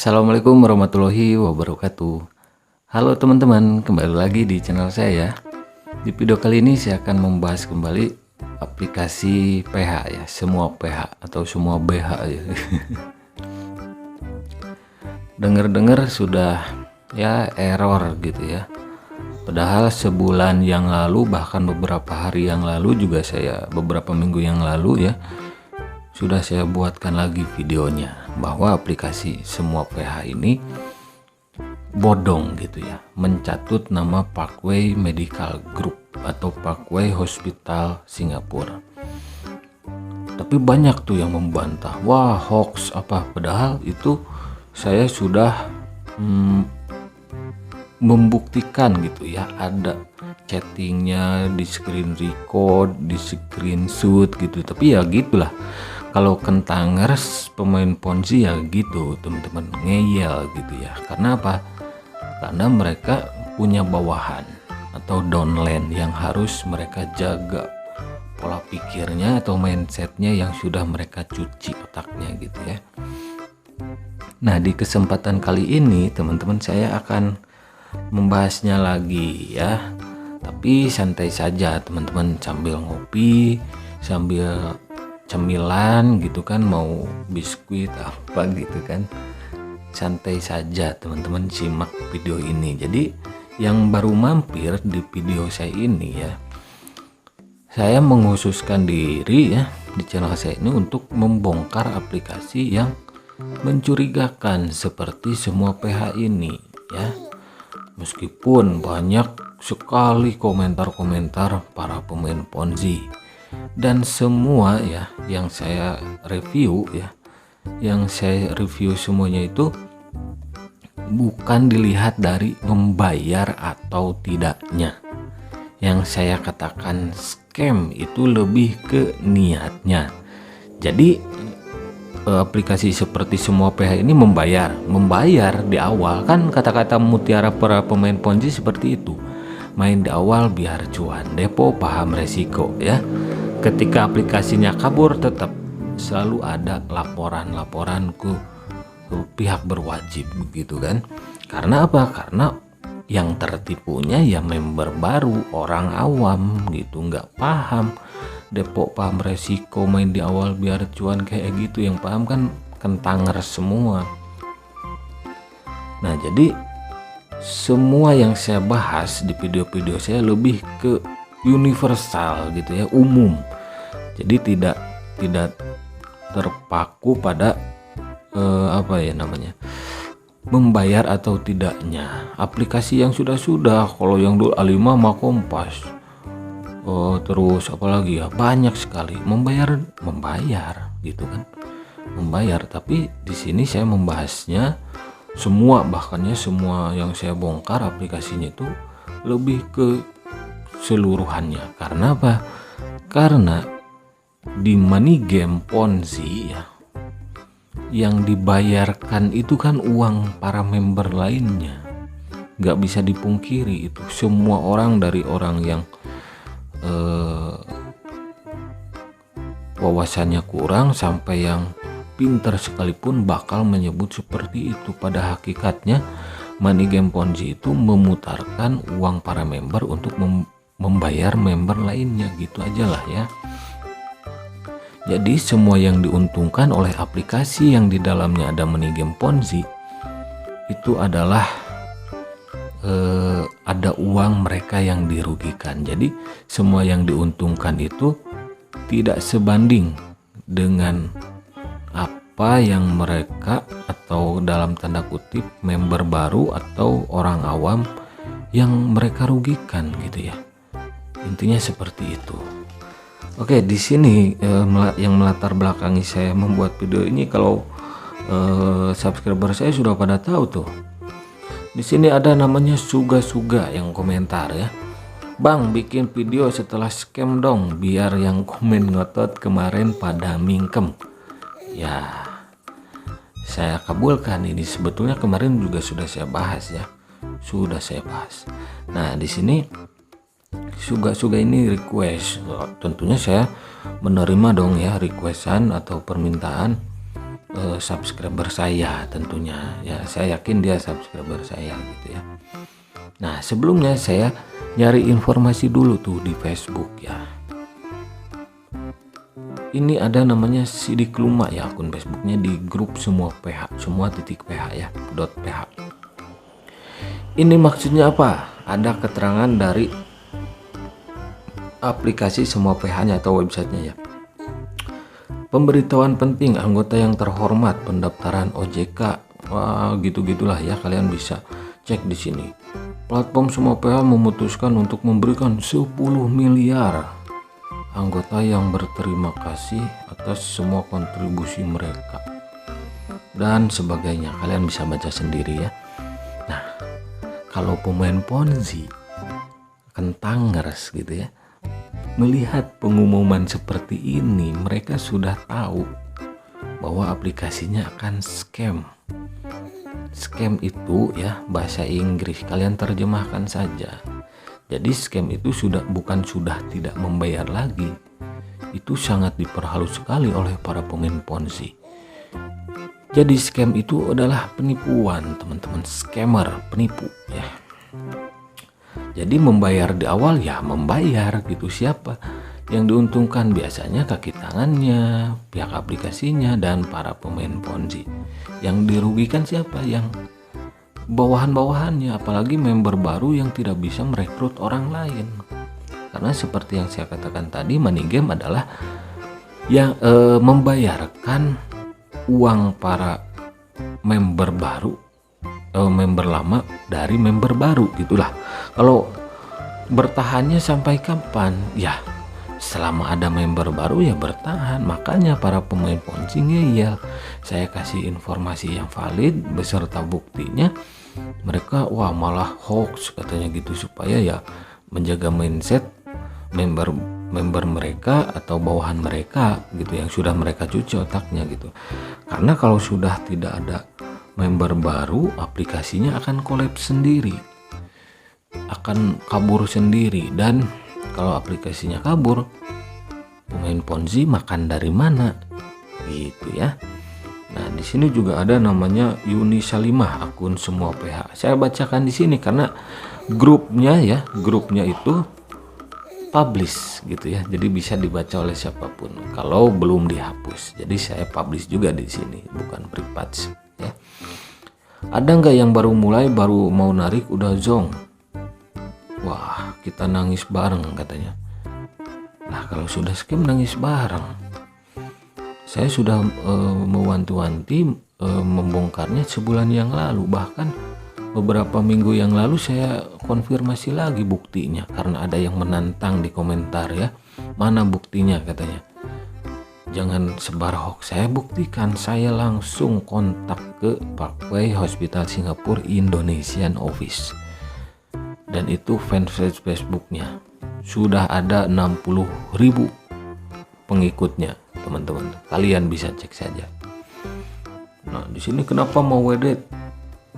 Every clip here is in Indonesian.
Assalamualaikum warahmatullahi wabarakatuh. Halo teman-teman, kembali lagi di channel saya. Di video kali ini saya akan membahas kembali aplikasi PH ya, semua PH atau semua BH ya. Dengar-dengar sudah ya error gitu ya. Padahal sebulan yang lalu, bahkan beberapa hari yang lalu juga beberapa minggu yang lalu ya, sudah saya buatkan lagi videonya bahwa aplikasi semua PH ini bodong gitu ya, mencatut nama Parkway Medical Group atau Parkway Hospital Singapura. Tapi banyak tuh yang membantah, wah hoax apa, padahal itu saya sudah membuktikan gitu ya, ada chattingnya, di screen record, di screenshot gitu. Tapi ya gitulah, kalau kentangers pemain ponzi ya gitu teman-teman, ngeyel gitu ya. Karena apa? Karena mereka punya bawahan atau downline yang harus mereka jaga pola pikirnya atau mindsetnya yang sudah mereka cuci otaknya gitu ya. Nah, di kesempatan kali ini teman-teman saya akan membahasnya lagi ya, tapi santai saja teman-teman, sambil ngopi, sambil cemilan gitu kan, mau biskuit apa gitu kan, santai saja teman-teman, simak video ini. Jadi yang baru mampir di video saya ini ya, saya menghususkan diri ya di channel saya ini untuk membongkar aplikasi yang mencurigakan seperti semua PH ini ya. Meskipun banyak sekali komentar-komentar para pemain ponzi, dan semua ya yang saya review ya, yang saya review semuanya itu bukan dilihat dari membayar atau tidaknya. Yang saya katakan scam itu lebih ke niatnya. Jadi aplikasi seperti semua PH ini membayar di awal kan, kata-kata mutiara para pemain ponzi seperti itu, main di awal biar cuan, depo paham resiko ya. Ketika aplikasinya kabur tetap selalu ada laporan ke pihak berwajib begitu kan. Karena apa? Karena yang tertipunya ya member baru, orang awam gitu, nggak paham depo paham resiko, main di awal biar cuan kayak gitu. Yang paham kan kentanger semua. Nah, jadi semua yang saya bahas di video-video saya lebih ke universal gitu ya, umum. Jadi tidak terpaku pada membayar atau tidaknya. Aplikasi yang sudah kalau yang dulu A5 sama Kompas, terus apalagi ya, banyak sekali membayar gitu kan, membayar. Tapi di sini saya membahasnya semua, bahkannya semua yang saya bongkar aplikasinya itu lebih ke seluruhannya. Karena apa? Karena di money game ponzi ya, yang dibayarkan itu kan uang para member lainnya, nggak bisa dipungkiri itu. Semua orang, dari orang yang wawasannya kurang sampai yang pinter sekalipun bakal menyebut seperti itu. Pada hakikatnya money game ponzi itu memutarkan uang para member untuk membayar member lainnya, gitu aja lah ya. Jadi semua yang diuntungkan oleh aplikasi yang di dalamnya ada money game ponzi itu adalah ada uang mereka yang dirugikan. Jadi semua yang diuntungkan itu tidak sebanding dengan apa yang mereka, atau dalam tanda kutip member baru atau orang awam yang mereka rugikan gitu ya. Intinya seperti itu. Oke, di sini yang melatar belakangi saya membuat video ini, kalau subscriber saya sudah pada tahu tuh. Di sini ada namanya Suga yang komentar ya, "Bang, bikin video setelah scam dong, biar yang komen ngotot kemarin pada mingkem." Ya, saya kabulkan. Ini sebetulnya kemarin juga sudah saya bahas ya, Nah, di sini Suga ini request, tentunya saya menerima dong ya requestan atau permintaan subscriber saya tentunya ya, saya yakin dia subscriber saya gitu ya. Nah sebelumnya saya nyari informasi dulu tuh di Facebook ya. Ini ada namanya Sidik Luma ya, akun Facebooknya di grup semua PH, semua titik PH ya, .ph. Ini maksudnya apa? Ada keterangan dari aplikasi semua PH-nya atau websitenya ya. Pemberitahuan penting anggota yang terhormat pendaftaran OJK, wah gitu-gitulah ya, kalian bisa cek di sini. Platform semua PH memutuskan untuk memberikan 10 miliar anggota yang berterima kasih atas semua kontribusi mereka dan sebagainya. Kalian bisa baca sendiri ya. Nah, kalau pemain Ponzi kentangers gitu ya, melihat pengumuman seperti ini, mereka sudah tahu bahwa aplikasinya akan scam. Scam itu ya bahasa Inggris, kalian terjemahkan saja. Jadi scam itu bukan sudah tidak membayar lagi. Itu sangat diperhalus sekali oleh para pemain Ponzi. Jadi scam itu adalah penipuan, teman-teman. Scammer, penipu ya. Jadi membayar di awal ya membayar gitu. Siapa yang diuntungkan? Biasanya kaki tangannya, pihak aplikasinya, dan para pemain Ponzi. Yang dirugikan siapa? Yang bawahan-bawahannya, apalagi member baru yang tidak bisa merekrut orang lain. Karena seperti yang saya katakan tadi, money game adalah yang membayarkan uang para member baru, member lama dari member baru gitulah. Kalau bertahannya sampai kapan? Ya selama ada member baru ya bertahan. Makanya para pemain Ponzi ngeyel. Saya kasih informasi yang valid beserta buktinya, mereka wah malah hoax katanya gitu, supaya ya menjaga mindset member mereka atau bawahan mereka gitu yang sudah mereka cuci otaknya gitu. Karena kalau sudah tidak ada member baru, aplikasinya akan kolaps sendiri, akan kabur sendiri. Dan kalau aplikasinya kabur, pemain Ponzi makan dari mana gitu ya. Nah di sini juga ada namanya Yuni Salimah, akun semua PH. Saya bacakan di sini karena grupnya ya, grupnya itu publish gitu ya, jadi bisa dibaca oleh siapapun kalau belum dihapus. Jadi saya publish juga di sini, bukan private ya. Ada nggak yang baru mulai, baru mau narik udah zong? Wah kita nangis bareng katanya. Nah kalau sudah scam nangis bareng. Saya sudah mewanti-wanti membongkarnya sebulan yang lalu, bahkan beberapa minggu yang lalu saya konfirmasi lagi buktinya karena ada yang menantang di komentar ya. Mana buktinya katanya. Jangan sebar hoax. Saya buktikan, saya langsung kontak ke Parkway Hospital Singapura Indonesian Office. Dan itu fanpage Facebooknya sudah ada 60.000 pengikutnya, teman-teman. Kalian bisa cek saja. Nah, di sini kenapa mau WD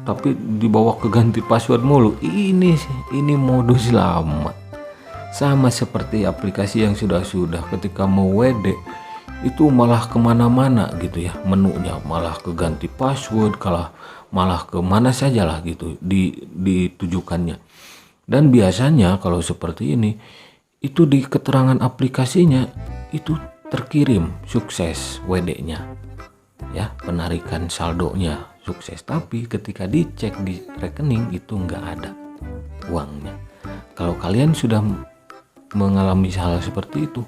tapi dibawa ke ganti password mulu? Ini modus lama. Sama seperti aplikasi yang sudah ketika mau WD itu malah kemana-mana gitu ya, menunya malah ke ganti password, malah ke mana saja lah gitu ditujukannya. Dan biasanya kalau seperti ini itu di keterangan aplikasinya itu terkirim sukses WD-nya ya, penarikan saldonya sukses, tapi ketika dicek di rekening itu nggak ada uangnya. Kalau kalian sudah mengalami hal seperti itu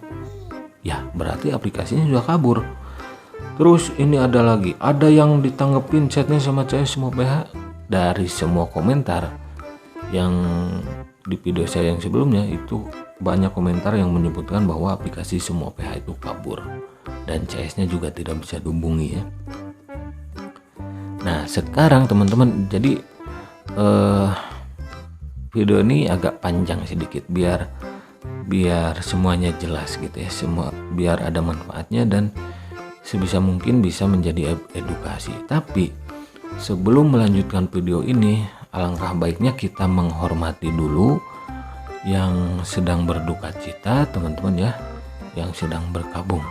ya berarti aplikasinya sudah kabur. Terus ini ada yang ditanggepin chatnya sama saya semua PH. Dari semua komentar yang di video saya yang sebelumnya itu banyak komentar yang menyebutkan bahwa aplikasi semua PH itu kabur dan CS-nya juga tidak bisa dihubungi ya. Nah sekarang teman-teman, jadi video ini agak panjang sedikit biar semuanya jelas gitu ya, biar ada manfaatnya dan sebisa mungkin bisa menjadi edukasi. Tapi sebelum melanjutkan video ini, alangkah baiknya kita menghormati dulu yang sedang berduka cita, teman-teman ya, yang sedang berkabung.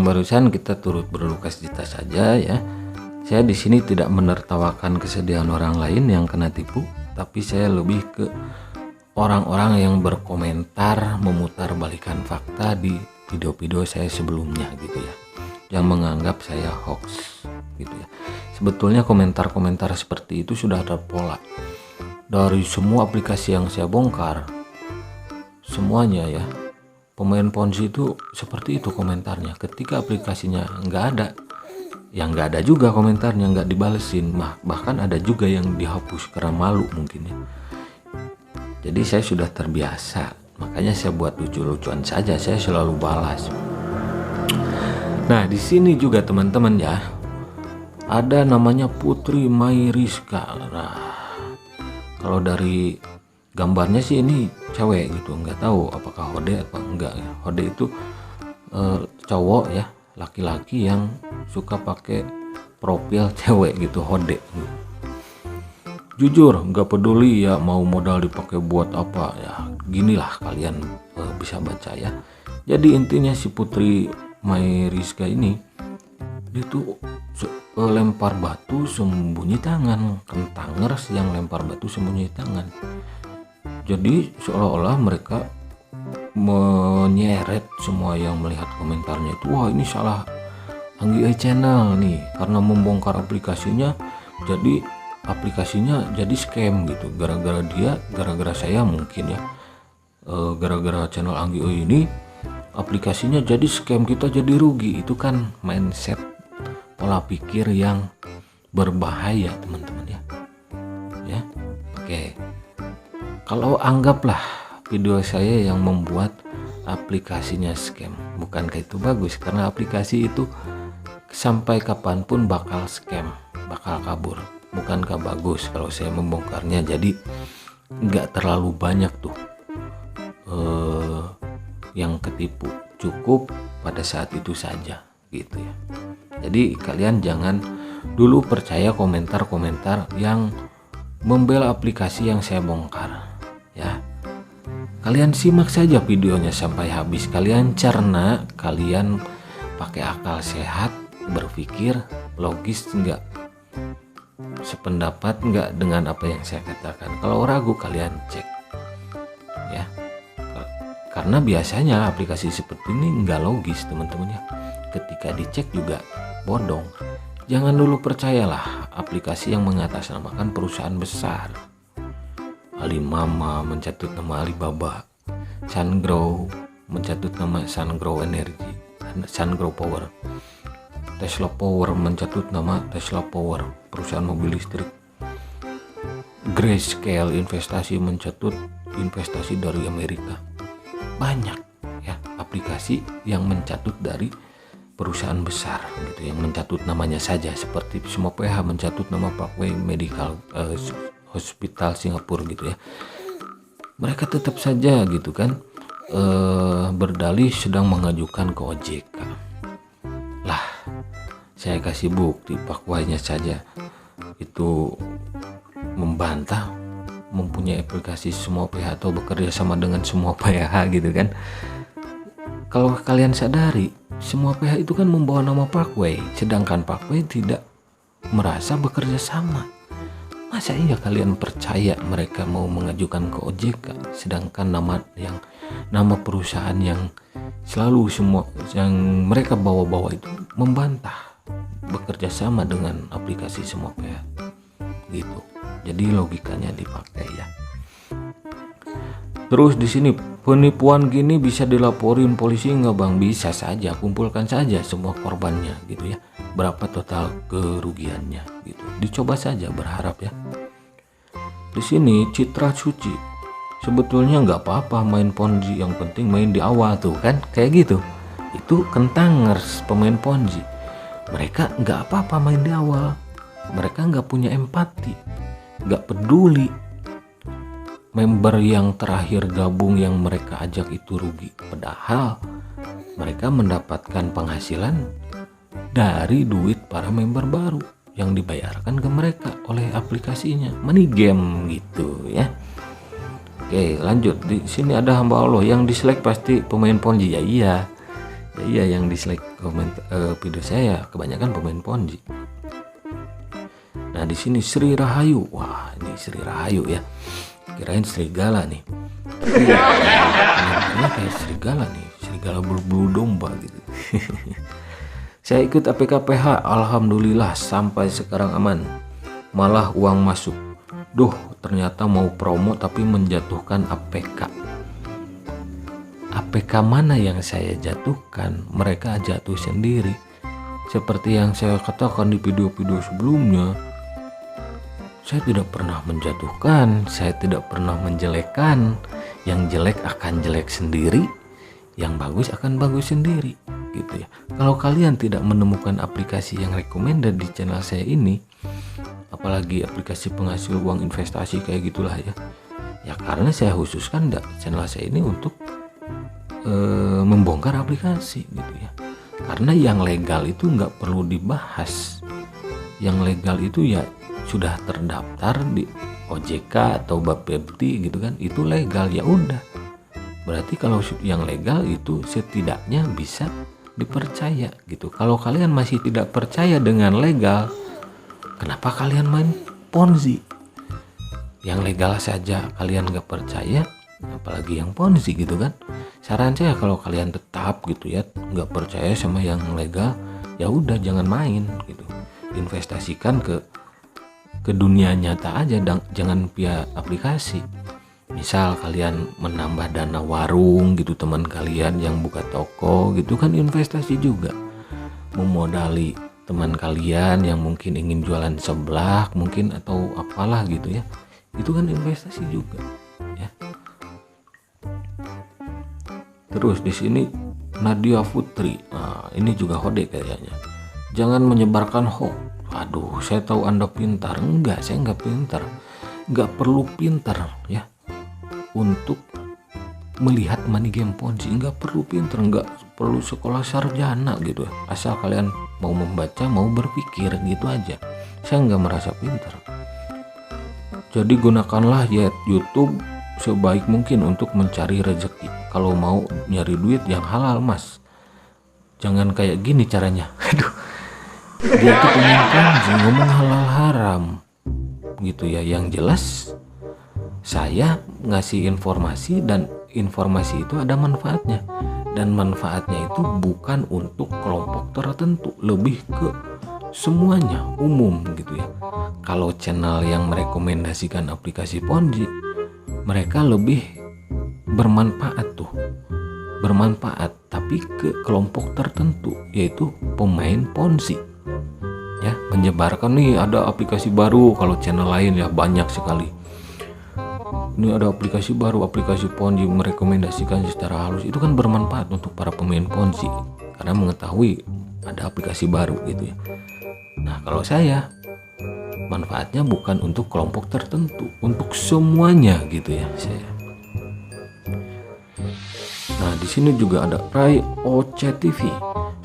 barusan kita turut berduka cita saja ya. Saya di sini tidak menertawakan kesedihan orang lain yang kena tipu, tapi saya lebih ke orang-orang yang berkomentar memutarbalikkan fakta di video-video saya sebelumnya gitu ya, yang menganggap saya hoax gitu ya. Sebetulnya komentar-komentar seperti itu sudah ada pola dari semua aplikasi yang saya bongkar, semuanya ya. Pemain Ponzi itu seperti itu komentarnya. Ketika aplikasinya nggak ada, yang nggak ada juga komentarnya, nggak dibalesin, bahkan ada juga yang dihapus karena malu mungkin ya. Jadi saya sudah terbiasa, makanya saya buat lucu-lucuan saja, saya selalu balas. Nah di sini juga teman-teman ya, ada namanya Putri Mayriska. Nah kalau dari gambarnya sih ini cewek gitu, nggak tahu apakah Hode apa enggak ya. Hode itu cowok ya, laki-laki yang suka pakai profil cewek gitu, Hode. Jujur nggak peduli ya mau modal dipakai buat apa ya, ginilah kalian bisa baca ya. Jadi intinya si Putri Mayriska ini dia tuh lempar batu sembunyi tangan, kentangers yang lempar batu sembunyi tangan. Jadi seolah-olah mereka menyeret semua yang melihat komentarnya itu, wah ini salah Anggi AI Channel nih karena membongkar aplikasinya, jadi aplikasinya jadi scam gitu, gara-gara saya mungkin ya, gara-gara channel Anggi AI ini aplikasinya jadi scam, kita jadi rugi. Itu kan mindset, pola pikir yang berbahaya teman-teman ya. Oke, kalau anggaplah video saya yang membuat aplikasinya scam, bukankah itu bagus? Karena aplikasi itu sampai kapanpun bakal scam, bakal kabur. Bukankah bagus kalau saya membongkarnya, jadi nggak terlalu banyak tuh yang ketipu, cukup pada saat itu saja gitu ya. Jadi kalian jangan dulu percaya komentar-komentar yang membela aplikasi yang saya bongkar ya. Kalian simak saja videonya sampai habis, kalian cerna, kalian pakai akal sehat, berpikir logis enggak, sependapat enggak dengan apa yang saya katakan. Kalau ragu kalian cek ya, karena biasanya aplikasi seperti ini enggak logis teman-teman ya. Ketika dicek juga bodong. Jangan dulu percayalah aplikasi yang mengatasnamakan perusahaan besar. Alimama mencatut nama Alibaba, Sungrow mencatut nama Sungrow Energy, Sungrow Power, Tesla Power mencatut nama Tesla Power, perusahaan mobil listrik. Grayscale Investasi mencatut investasi dari Amerika. Banyak ya aplikasi yang mencatut dari perusahaan besar gitu, yang mencatut namanya saja, seperti semua PH mencatut nama Parkway Medical Hospital Singapura gitu ya. Mereka tetap saja gitu kan berdalih sedang mengajukan ke OJK. Lah, saya kasih bukti Parkway-nya saja itu membantah mempunyai aplikasi semua PH atau bekerja sama dengan semua PH gitu kan. Kalau kalian sadari, semua PH itu kan membawa nama Parkway, sedangkan Parkway tidak merasa bekerja sama. Masa iya kalian percaya mereka mau mengajukan ke OJK, sedangkan nama perusahaan yang selalu semua yang mereka bawa-bawa itu membantah bekerja sama dengan aplikasi semua PH gitu. Jadi logikanya dipakai ya. Terus di sini penipuan gini bisa dilaporin polisi nggak bang? Bisa saja, kumpulkan saja semua korbannya gitu ya. Berapa total kerugiannya gitu. Dicoba saja, berharap ya. Di sini Citra Suci, sebetulnya nggak apa-apa main Ponzi, yang penting main di awal tuh kan, kayak gitu. Itu kentangers pemain Ponzi. Mereka nggak apa-apa main di awal. Mereka nggak punya empati, nggak peduli member yang terakhir gabung yang mereka ajak itu rugi, padahal mereka mendapatkan penghasilan dari duit para member baru yang dibayarkan ke mereka oleh aplikasinya. Money game gitu ya. Oke, lanjut. Di sini ada hamba Allah yang dislike pasti pemain Ponzi ya. Iya, Ya, iya, yang dislike video saya kebanyakan pemain Ponzi. Nah di sini Sri Rahayu, wah ini Sri Rahayu ya, kirain serigala nih. Ini kayak serigala nih, serigala berbulu domba gitu. Saya ikut APKPH, alhamdulillah sampai sekarang aman. Malah uang masuk. Duh, ternyata mau promo tapi menjatuhkan APK. APK mana yang saya jatuhkan? Mereka jatuh sendiri. Seperti yang saya katakan di video-video sebelumnya, saya tidak pernah menjatuhkan, saya tidak pernah menjelekkan. Yang jelek akan jelek sendiri, yang bagus akan bagus sendiri, gitu ya. Kalau kalian tidak menemukan aplikasi yang recommended di channel saya ini, apalagi aplikasi penghasil uang investasi kayak gitulah ya, ya karena saya khususkan channel saya ini untuk membongkar aplikasi gitu ya. Karena yang legal itu nggak perlu dibahas, yang legal itu ya sudah terdaftar di OJK atau Bapepti gitu kan, itu legal, ya udah. Berarti kalau yang legal itu setidaknya bisa dipercaya gitu. Kalau kalian masih tidak percaya dengan legal, kenapa kalian main Ponzi? Yang legal saja kalian nggak percaya, apalagi yang Ponzi gitu kan. Saran saya kalau kalian tetap gitu ya nggak percaya sama yang legal, ya udah jangan main gitu. Investasikan ke dunia nyata aja, jangan via aplikasi. Misal kalian menambah dana warung gitu, teman kalian yang buka toko gitu kan investasi juga. Memodali teman kalian yang mungkin ingin jualan seblak mungkin atau apalah gitu ya, itu kan investasi juga ya. Terus di sini Nadia Putri, nah, ini juga hode kayaknya. Jangan menyebarkan hoax. Aduh, saya tahu Anda pintar. Enggak, saya enggak pintar. Enggak perlu pintar ya untuk melihat money game Ponzi. Enggak perlu pintar, enggak perlu sekolah sarjana gitu. Asal kalian mau membaca, mau berpikir gitu aja. Saya enggak merasa pintar. Jadi gunakanlah ya YouTube sebaik mungkin untuk mencari rezeki. Kalau mau nyari duit yang halal, Mas. Jangan kayak gini caranya. Aduh. Dia tuh pemain Ponzi ngomong halal haram gitu ya. Yang jelas saya ngasih informasi dan informasi itu ada manfaatnya, dan manfaatnya itu bukan untuk kelompok tertentu, lebih ke semuanya umum gitu ya. Kalau channel yang merekomendasikan aplikasi Ponzi, mereka lebih bermanfaat tapi ke kelompok tertentu, yaitu pemain Ponzi ya. Menyebarkan nih ada aplikasi baru, kalau channel lain ya banyak sekali, ini ada aplikasi baru, aplikasi Ponzi, merekomendasikan secara halus. Itu kan bermanfaat untuk para pemain Ponzi karena mengetahui ada aplikasi baru gitu ya. Nah kalau saya, manfaatnya bukan untuk kelompok tertentu, untuk semuanya gitu ya saya. Nah di sini juga ada Rai OCTV.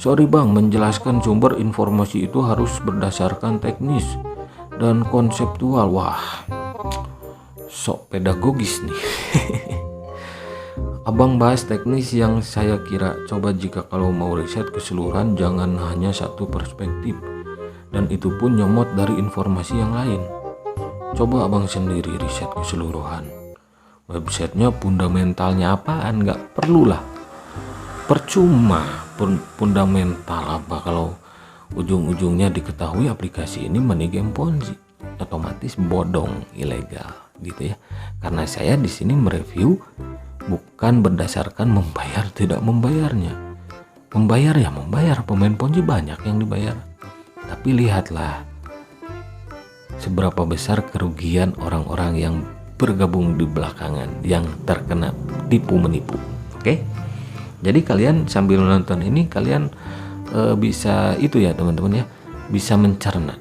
Sorry bang, menjelaskan sumber informasi itu harus berdasarkan teknis dan konseptual. Wah, sok pedagogis nih. Abang bahas teknis yang saya kira. Coba jika kalau mau riset keseluruhan, jangan hanya satu perspektif, dan itu pun nyomot dari informasi yang lain. Coba abang sendiri riset keseluruhan. Websitenya fundamentalnya apaan? Nggak perlulah, percuma. Fundamental apa kalau ujung-ujungnya diketahui aplikasi ini money game Ponzi, otomatis bodong, ilegal gitu ya. Karena saya di sini mereview bukan berdasarkan membayar tidak membayarnya. Membayar ya membayar, pemain Ponzi banyak yang dibayar. Tapi lihatlah seberapa besar kerugian orang-orang yang bergabung di belakangan, yang terkena tipu menipu. Oke? Jadi kalian sambil nonton ini kalian bisa itu ya teman-teman ya, bisa mencerna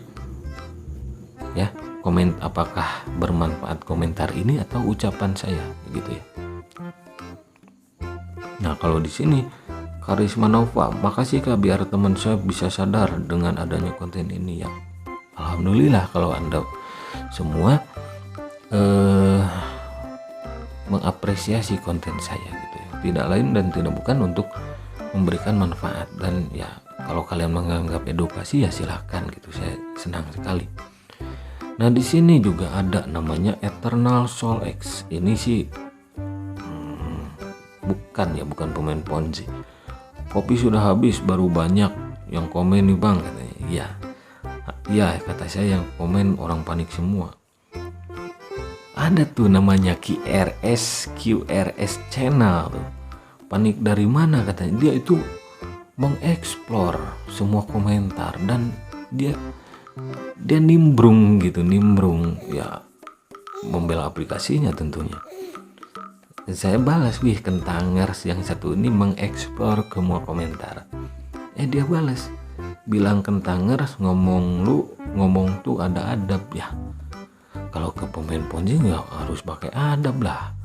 ya, komen apakah bermanfaat komentar ini atau ucapan saya gitu ya. Nah kalau di sini Karisma Nova, makasih Kak, biar teman saya bisa sadar dengan adanya konten ini ya. Alhamdulillah kalau Anda semua mengapresiasi konten saya gitu ya. Tidak lain dan tidak bukan untuk memberikan manfaat. Dan ya kalau kalian menganggap edukasi ya silahkan gitu, saya senang sekali. Nah di sini juga ada namanya Eternal Soul X. Ini sih bukan pemain Ponzi. Kopi sudah habis, baru banyak yang komen nih bang, katanya. Iya kata saya, yang komen orang panik semua. Ada tuh namanya QRS channel tuh. Panik dari mana katanya? Dia itu mengeksplor semua komentar dan dia nimbrung ya, membela aplikasinya tentunya. Dan saya balas, wih kentangers yang satu ini mengeksplor semua komentar. Dia balas, bilang kentangers ngomong tuh ada adab ya. Kalau ke pemain Ponzi nggak harus pakai adab lah.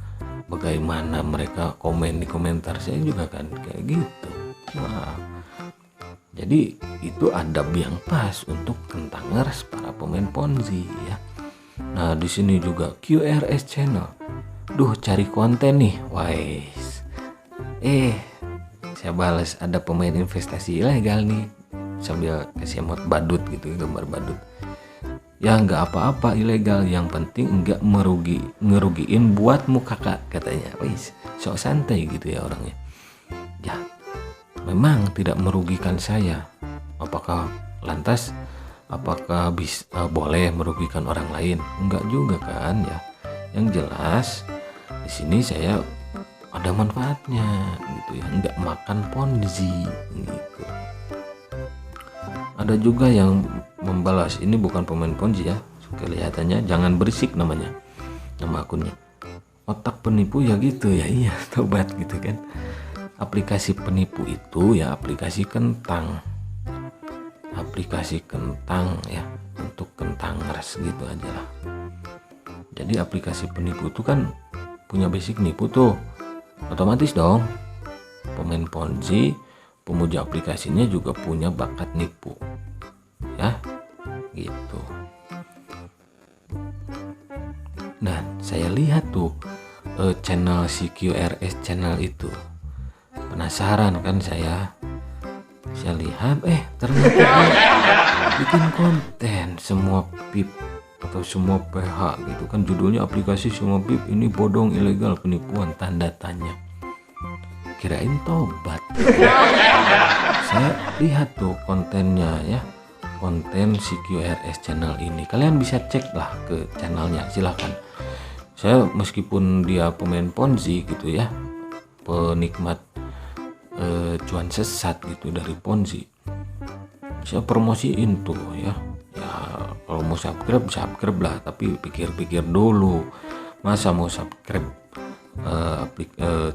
Bagaimana mereka komen di komentar saya juga kan kayak gitu. Nah, jadi itu adab yang pas untuk kentangers para pemain Ponzi ya. Nah di sini juga QRS channel. Duh cari konten nih, wais. Saya balas, ada pemain investasi ilegal nih, sambil kasih emot badut gitu, gambar badut. Ya nggak apa-apa ilegal, yang penting nggak ngerugiin buatmu kakak, katanya. Wais, sok santai gitu ya orangnya. Ya memang tidak merugikan saya. Apakah boleh merugikan orang lain? Enggak juga kan ya. Yang jelas di sini saya ada manfaatnya gitu ya, nggak makan Ponzi gitu. Ada juga yang membalas, ini bukan pemain Ponzi ya, kelihatannya, jangan berisik namanya, nama akunnya. Otak penipu ya gitu ya, iya tobat gitu kan. Aplikasi penipu itu ya aplikasi kentang ya, untuk kentangers gitu aja lah. Jadi aplikasi penipu itu kan punya basic nipu tuh, otomatis dong pemain Ponzi, pemuja aplikasinya juga punya bakat nipu ya gitu. Nah saya lihat tuh channel si QRS channel itu, penasaran kan saya lihat ternyata bikin konten semua pip atau semua PH gitu kan, judulnya aplikasi semua pip ini bodong, ilegal, penipuan, tanda tanya. Kirain tobat. Saya lihat tuh kontennya ya, konten si QRS channel ini. Kalian bisa cek lah ke channelnya, silahkan. Saya meskipun dia pemain Ponzi gitu ya, penikmat cuan sesat gitu dari Ponzi, saya promosiin tuh ya. Kalau mau subscribe lah, tapi pikir-pikir dulu, masa mau subscribe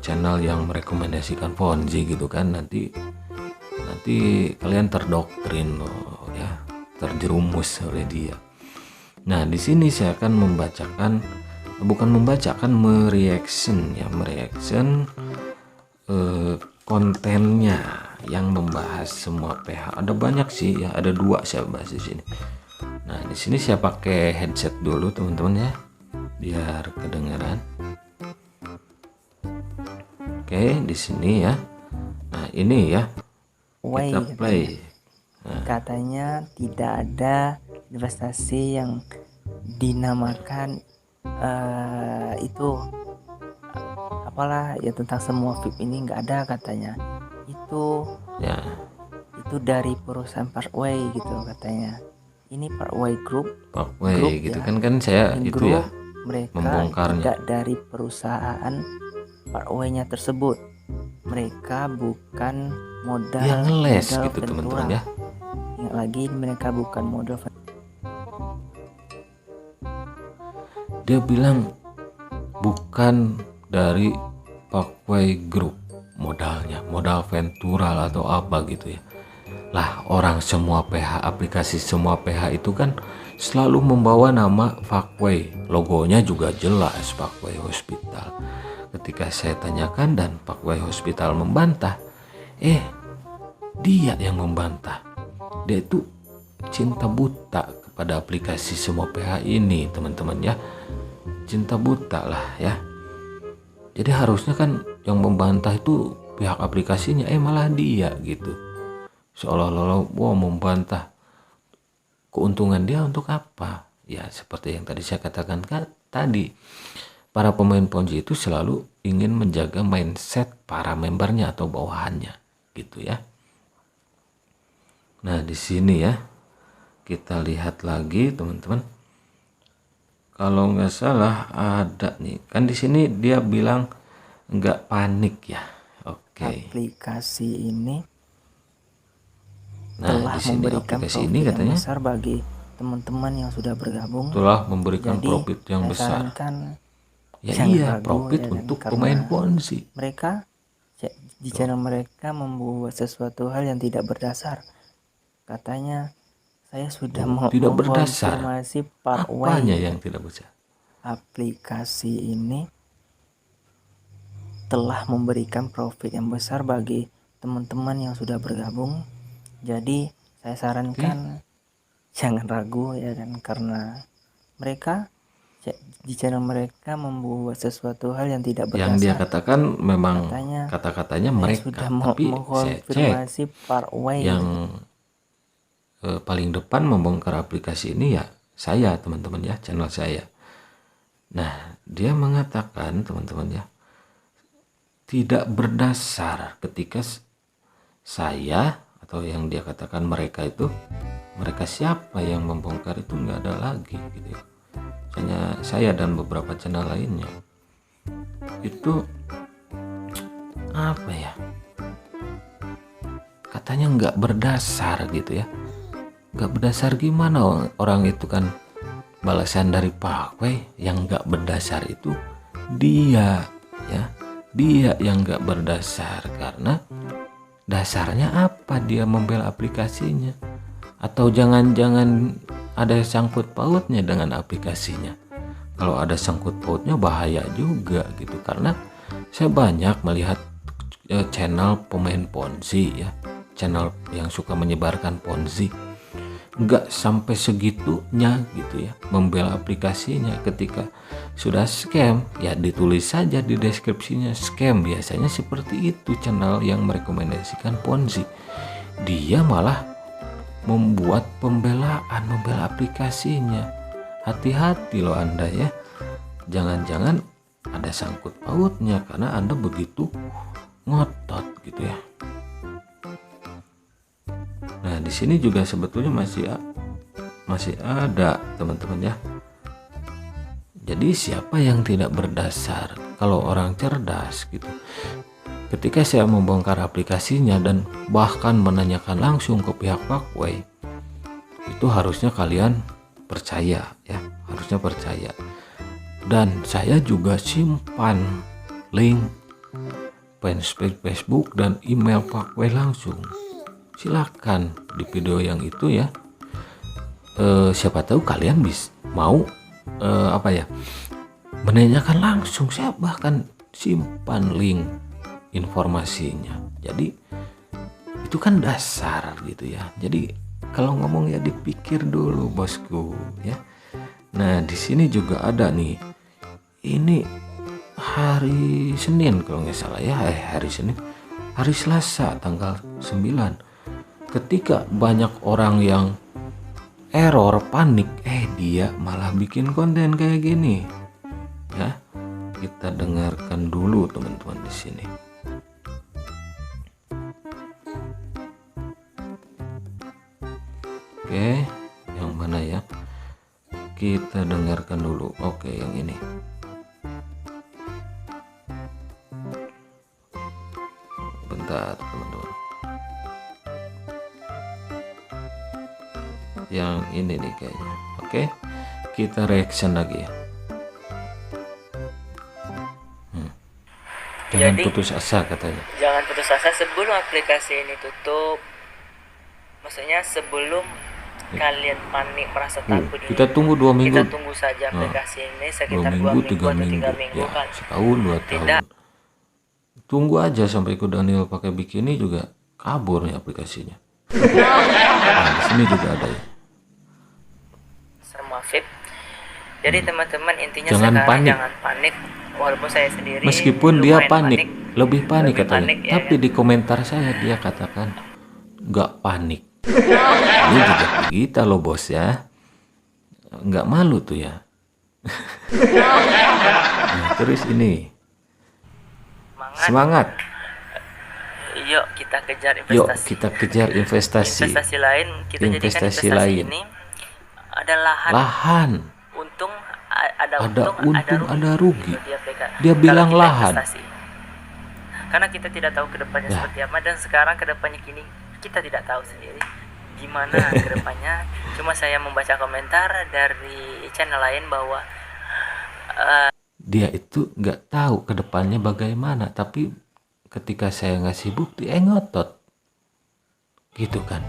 channel yang merekomendasikan Ponzi gitu kan, nanti kalian terdoktrin loh ya, terjerumus oleh dia. Nah di sini saya akan mereaction kontennya yang membahas semua PH. Ada banyak sih ya, ada 2 saya bahas di sini. Nah di sini saya pakai headset dulu teman-teman ya, biar kedengaran. Oke di sini ya. Nah ini ya, kita play. Katanya tidak ada investasi yang dinamakan itu apalah ya, tentang semua VIP ini nggak ada katanya. Itu dari perusahaan Parkway gitu katanya. Ini Parkway Group gitu ya. kan saya itu Group, ya mereka membongkarnya. tidak dari perusahaan Parkway-nya tersebut. Mereka bukan modal yang ngeles modal gitu teman-teman ya. Ingat lagi, mereka bukan modal. Dia bilang bukan dari Parkway Group modalnya, modal Ventural atau apa gitu ya. Lah orang semua PH, aplikasi semua PH itu kan selalu membawa nama Parkway, logonya juga jelas Parkway Hospital. Ketika saya tanyakan dan Parkway Hospital membantah, dia yang membantah. Dia itu cinta buta kepada aplikasi semua PH ini teman-teman ya, cinta buta lah ya. Jadi harusnya kan yang membantah itu pihak aplikasinya, malah dia gitu. Seolah-olah membantah keuntungan dia untuk apa? Ya seperti yang tadi saya katakan tadi, para pemain Ponzi itu selalu ingin menjaga mindset para membernya atau bawahannya gitu ya. Nah di sini ya kita lihat lagi teman-teman. Kalau nggak salah ada nih, kan di sini dia bilang nggak panik ya. Oke. Aplikasi ini Nah, telah di sini memberikan aplikasi profit ini yang katanya besar bagi teman-teman yang sudah bergabung. telah memberikan Jadi profit yang saya besar. sarankan Ya jangan iya, ragu profit ya kan, untuk karena pemain Ponzi. mereka di channel mereka membuat sesuatu hal yang tidak berdasar. Katanya saya sudah Tidak berdasar. mengkonfirmasi Pak Apanya Wei. yang tidak berdasar? Aplikasi ini telah memberikan profit yang besar bagi teman-teman yang sudah bergabung. Jadi saya sarankan jangan ragu ya kan, karena mereka di channel mereka membuat sesuatu hal yang tidak berdasar. Yang dia katakan memang Katanya, kata-katanya saya mereka, sudah tapi saya mengkonfirmasi Pak Wei. yang paling depan membongkar aplikasi ini ya saya teman-teman ya, channel saya. Nah dia mengatakan teman-teman ya, tidak berdasar ketika saya atau yang dia katakan mereka itu, mereka siapa yang membongkar itu nggak ada lagi gitu ya. Hanya saya dan beberapa channel lainnya itu apa ya, katanya nggak berdasar gitu ya. Nggak berdasar gimana, orang itu kan balasan dari Pak Wei. Yang nggak berdasar itu dia ya, dia yang nggak berdasar. Karena dasarnya apa dia membela aplikasinya? Atau jangan-jangan ada sangkut pautnya dengan aplikasinya? Kalau ada sangkut pautnya bahaya juga gitu. Karena saya banyak melihat channel pemain Ponzi ya, channel yang suka menyebarkan Ponzi, nggak sampai segitunya gitu ya membela aplikasinya. Ketika sudah scam ya ditulis saja di deskripsinya scam. Biasanya seperti itu channel yang merekomendasikan Ponzi. Dia malah membuat pembelaan, membela aplikasinya. Hati-hati loh Anda ya, jangan-jangan ada sangkut pautnya karena Anda begitu ngotot gitu ya. Nah di sini juga sebetulnya masih ada teman-teman ya. Jadi siapa yang tidak berdasar? Kalau orang cerdas gitu, ketika saya membongkar aplikasinya dan bahkan menanyakan langsung ke pihak Pak Wei, itu harusnya kalian percaya ya, harusnya percaya. Dan saya juga simpan link fanspage Facebook dan email Pak Wei langsung. Silakan di video yang itu ya, siapa tahu kalian mau menanyakan langsung. Saya bahkan simpan link informasinya. Jadi itu kan dasar gitu ya. Jadi kalau ngomong ya dipikir dulu bosku ya. Nah di sini juga ada nih, ini hari Senin kalau nggak salah ya, hari Selasa tanggal 9. Ketika banyak orang yang error, panik, dia malah bikin konten kayak gini ya. Kita dengarkan dulu teman-teman di sini. Oke, yang mana ya? Kita dengarkan dulu. Oke, yang ini. Bentar teman-teman. Yang ini nih kayaknya. Oke, kita reaction lagi ya. Jangan putus asa katanya. Jangan putus asa sebelum aplikasi ini tutup. Maksudnya sebelum kalian panik merasa takut ini, kita tunggu 2 minggu. kita tunggu saja aplikasi ini sekitar 2 2 minggu, minggu 3 atau 3 minggu minggu ya, kan. setahun 2 tahun. Tunggu aja sampai ke Daniel pakai bikini juga kabur nih aplikasinya. Nah di sini juga ada ya. Maafin. Jadi teman-teman intinya Jangan sekarang panik. jangan panik. Walaupun saya sendiri Meskipun dia lumayan panik, lebih panik Lebih katanya. panik, ya Tapi di komentar saya dia katakan nggak panik. Ini juga kita loh bos ya, nggak malu tuh ya. Nah, terus ini semangat, Yuk kita kejar yuk investasi. kita kejar investasi. Investasi lain kita jadikan Investasi investasi lain. ini ada lahan, Lahan, untung ada ada untung ada rugi. Dia Dia bilang kita lahan. investasi. Karena kita tidak tahu kedepannya Ya. seperti apa, dan sekarang kedepannya kini kita tidak tahu sendiri gimana kedepannya. Cuma saya membaca komentar dari channel lain bahwa Dia itu nggak tahu ke depannya bagaimana, tapi ketika saya ngasih bukti ngotot gitu kan.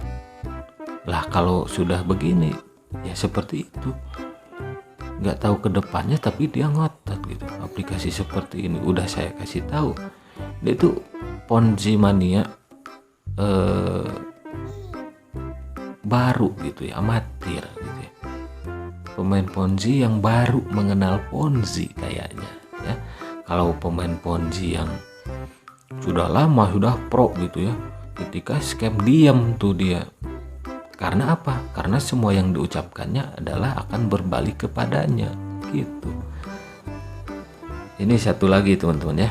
Lah kalau sudah begini ya seperti itu, nggak tahu ke depannya tapi dia ngotot gitu. Aplikasi seperti ini udah saya kasih tahu, dia itu Ponzi mania baru gitu ya, amatir gitu ya, pemain Ponzi yang baru mengenal Ponzi kayaknya ya. Kalau pemain Ponzi yang sudah lama, sudah pro gitu ya, ketika scam diam tuh dia. Karena apa? Karena semua yang diucapkannya adalah akan berbalik kepadanya gitu. Ini satu lagi teman-teman ya,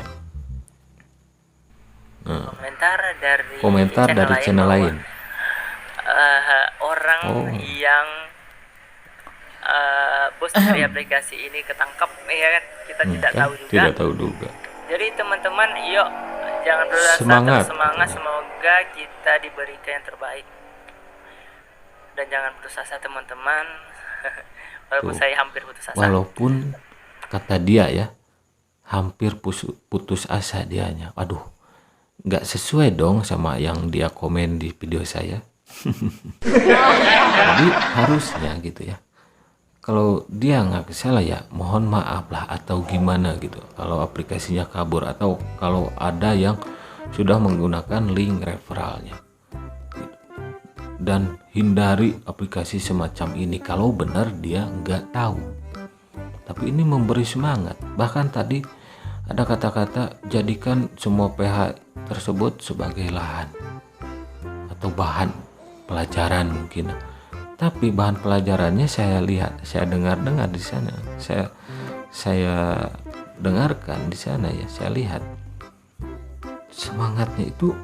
komentar dari channel lain. Orang yang bos dari aplikasi ini ketangkap, ya kan, kita tidak tahu juga. Tidak tahu juga. Jadi teman-teman, yuk jangan berasa Semangat, semangat, katanya. semoga kita diberikan yang terbaik. Dan jangan putus asa teman-teman. Walaupun Tuh. saya hampir putus asa. Walaupun kata dia ya, hampir putus asa dianya. Aduh, nggak sesuai dong sama yang dia komen di video saya. Jadi harusnya gitu ya, kalau dia nggak salah ya mohon maaf lah atau gimana gitu, kalau aplikasinya kabur atau kalau ada yang sudah menggunakan link referralnya gitu. Dan hindari aplikasi semacam ini kalau benar dia nggak tahu. Tapi ini memberi semangat. Bahkan tadi ada kata-kata jadikan semua PH tersebut sebagai lahan atau bahan pelajaran mungkin. Tapi bahan pelajarannya saya lihat, saya dengar di sana, saya dengarkan di sana ya, saya lihat semangatnya itu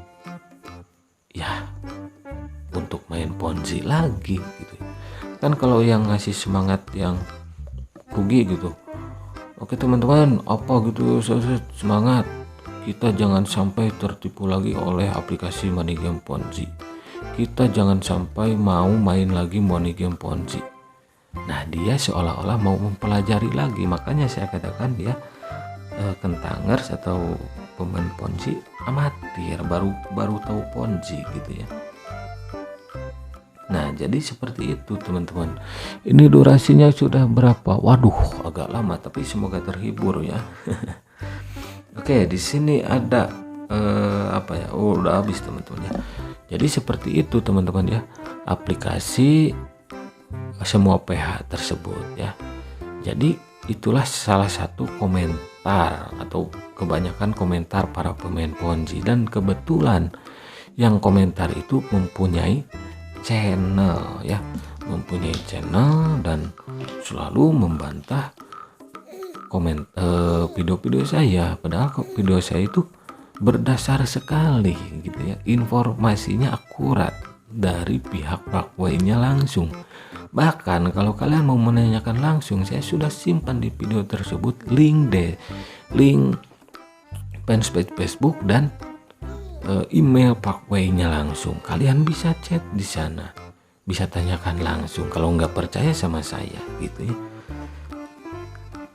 ya untuk main Ponzi lagi gitu. Kan kalau yang ngasih semangat yang rugi gitu, oke teman-teman apa gitu, semangat, kita jangan sampai tertipu lagi oleh aplikasi money game Ponzi. Kita jangan sampai mau main lagi money game Ponzi. Nah dia seolah-olah mau mempelajari lagi, makanya saya katakan dia kentangers atau pemain Ponzi amatir, baru tahu Ponzi gitu ya. Nah jadi seperti itu teman-teman. Ini durasinya sudah berapa? Waduh agak lama, tapi semoga terhibur ya. Oke, di sini ada apa ya? Oh udah habis teman-teman ya. Jadi seperti itu teman-teman ya, aplikasi semua PH tersebut ya. Jadi itulah salah satu komentar atau kebanyakan komentar para pemain Ponzi, dan kebetulan yang komentar itu mempunyai channel ya, mempunyai channel dan selalu membantah video-video saya, padahal video saya itu berdasar sekali gitu ya, informasinya akurat dari pihak Parkway-nya langsung. Bahkan kalau kalian mau menanyakan langsung, saya sudah simpan di video tersebut link fanpage Facebook dan email Parkway-nya langsung. Kalian bisa chat di sana, bisa tanyakan langsung kalau nggak percaya sama saya gitu ya.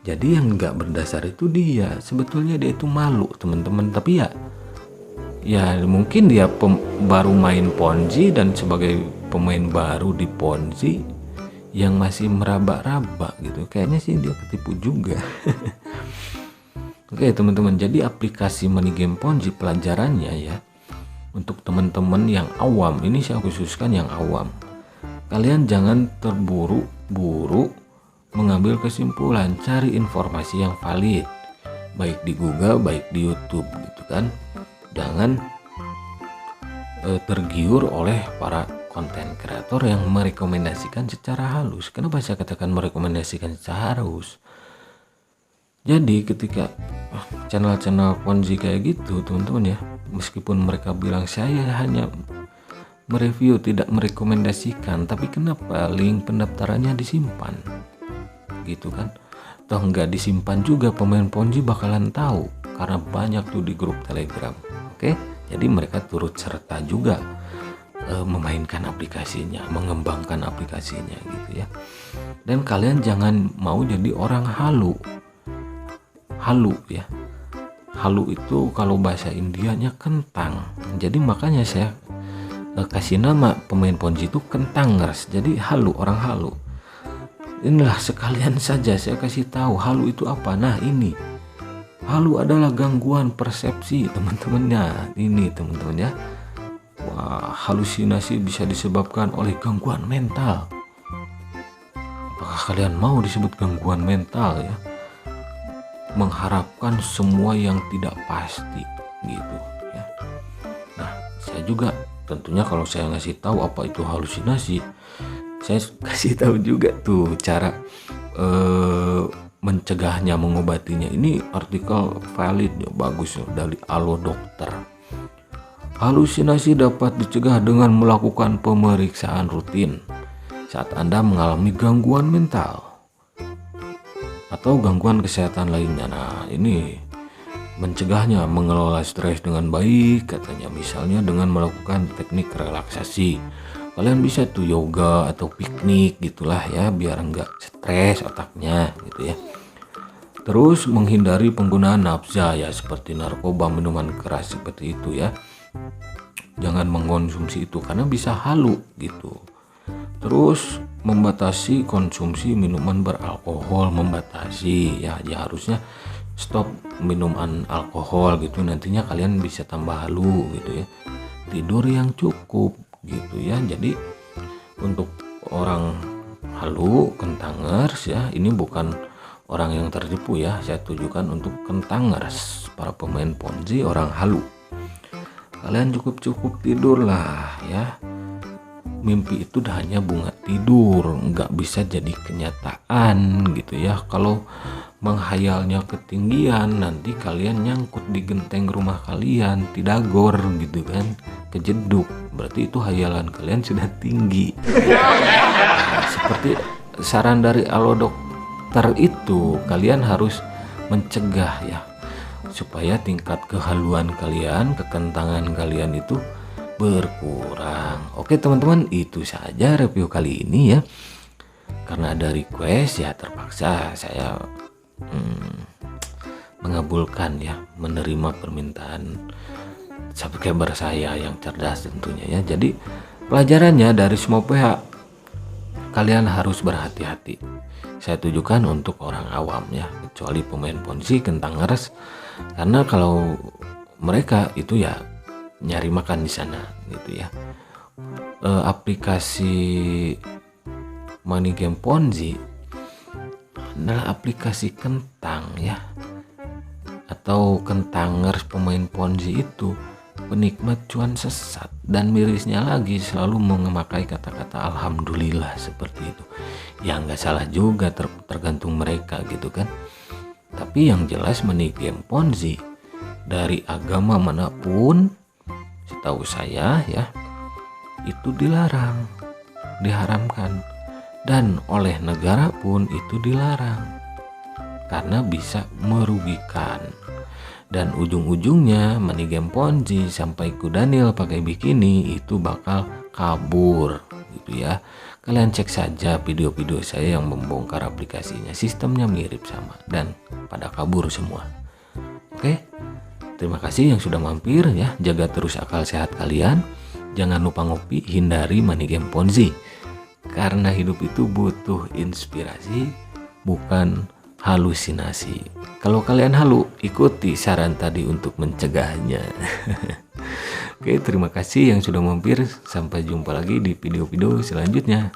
Jadi yang nggak berdasar itu dia, sebetulnya dia itu malu teman-teman, tapi ya mungkin dia baru main Ponzi, dan sebagai pemain baru di Ponzi yang masih meraba-raba gitu, kayaknya sih dia ketipu juga. Oke teman-teman, jadi aplikasi money game Ponzi pelajarannya ya, untuk teman-teman yang awam, ini saya khususkan yang awam, kalian jangan terburu-buru mengambil kesimpulan, cari informasi yang valid baik di Google baik di YouTube gitu kan. Jangan tergiur oleh para konten kreator yang merekomendasikan secara halus. Kenapa saya katakan merekomendasikan secara halus? Jadi ketika channel-channel Ponzi kayak gitu teman-teman ya, meskipun mereka bilang saya hanya mereview tidak merekomendasikan, tapi kenapa link pendaftarannya disimpan gitu kan? Toh nggak disimpan juga pemain Ponzi bakalan tahu karena banyak tuh di grup Telegram. Oke, jadi mereka turut serta juga memainkan aplikasinya, mengembangkan aplikasinya gitu ya. Dan kalian jangan mau jadi orang halu ya. Halu itu kalau bahasa Indianya kentang. Jadi makanya saya kasih nama pemain Ponzi itu kentangers. Jadi halu, orang halu. Inilah sekalian saja saya kasih tahu halu itu apa. Nah ini halu adalah gangguan persepsi teman-temannya. Ini teman-teman ya. Wah, halusinasi bisa disebabkan oleh gangguan mental. Apakah kalian mau disebut gangguan mental ya? Mengharapkan semua yang tidak pasti gitu ya. Nah, saya juga tentunya kalau saya ngasih tahu apa itu halusinasi, saya kasih tahu juga tuh cara mencegahnya, mengobatinya. Ini artikel valid ya, bagus ya, dari Alo Dokter. Halusinasi dapat dicegah dengan melakukan pemeriksaan rutin saat Anda mengalami gangguan mental atau gangguan kesehatan lainnya. Nah ini mencegahnya, mengelola stres dengan baik katanya, misalnya dengan melakukan teknik relaksasi. Kalian bisa tuh yoga atau piknik gitulah ya, biar enggak stres otaknya gitu ya. Terus menghindari penggunaan nafza ya, seperti narkoba, minuman keras seperti itu ya. Jangan mengkonsumsi itu karena bisa halu gitu. Terus membatasi konsumsi minuman beralkohol, membatasi ya harusnya stop minuman alkohol gitu, nantinya kalian bisa tambah halu gitu ya. Tidur yang cukup gitu ya. Jadi untuk orang halu, kentangers ya, ini bukan orang yang tertipu ya, saya tujukan untuk kentangers, para pemain Ponzi, orang halu. Kalian cukup tidur lah ya. Mimpi itu hanya bunga tidur, nggak bisa jadi kenyataan gitu ya. Kalau menghayalnya ketinggian, nanti kalian nyangkut di genteng rumah kalian, tidagor gitu kan, kejeduk. Berarti itu hayalan kalian sudah tinggi. Nah, seperti saran dari Alo Dokter itu, kalian harus mencegah ya, supaya tingkat kehaluan kalian, kekentangan kalian itu berkurang. Oke teman-teman, itu saja review kali ini ya. Karena ada request ya, terpaksa saya mengabulkan ya, menerima permintaan subscriber saya yang cerdas tentunya ya. Jadi pelajarannya dari semua pihak, kalian harus berhati-hati. Saya tujukan untuk orang awam ya, kecuali pemain Ponzi, kentangers, karena kalau mereka itu ya nyari makan di sana gitu ya. Aplikasi money game Ponzi adalah aplikasi kentang ya, atau kentangers pemain Ponzi itu penikmat cuan sesat, dan mirisnya lagi selalu memakai kata-kata alhamdulillah seperti itu. Ya nggak salah juga, tergantung mereka gitu kan. Tapi yang jelas money game Ponzi dari agama manapun, setahu saya ya, itu dilarang, diharamkan, dan oleh negara pun itu dilarang karena bisa merugikan. Dan ujung-ujungnya money game Ponzi sampai ku Daniel pakai bikini itu bakal kabur gitu ya. Kalian cek saja video-video saya yang membongkar aplikasinya, sistemnya mirip sama dan pada kabur semua. Oke, terima kasih yang sudah mampir ya. Jaga terus akal sehat kalian. Jangan lupa ngopi, hindari money game Ponzi. Karena hidup itu butuh inspirasi, bukan halusinasi. Kalau kalian halu, ikuti saran tadi untuk mencegahnya. Oke, terima kasih yang sudah mampir. Sampai jumpa lagi di video-video selanjutnya.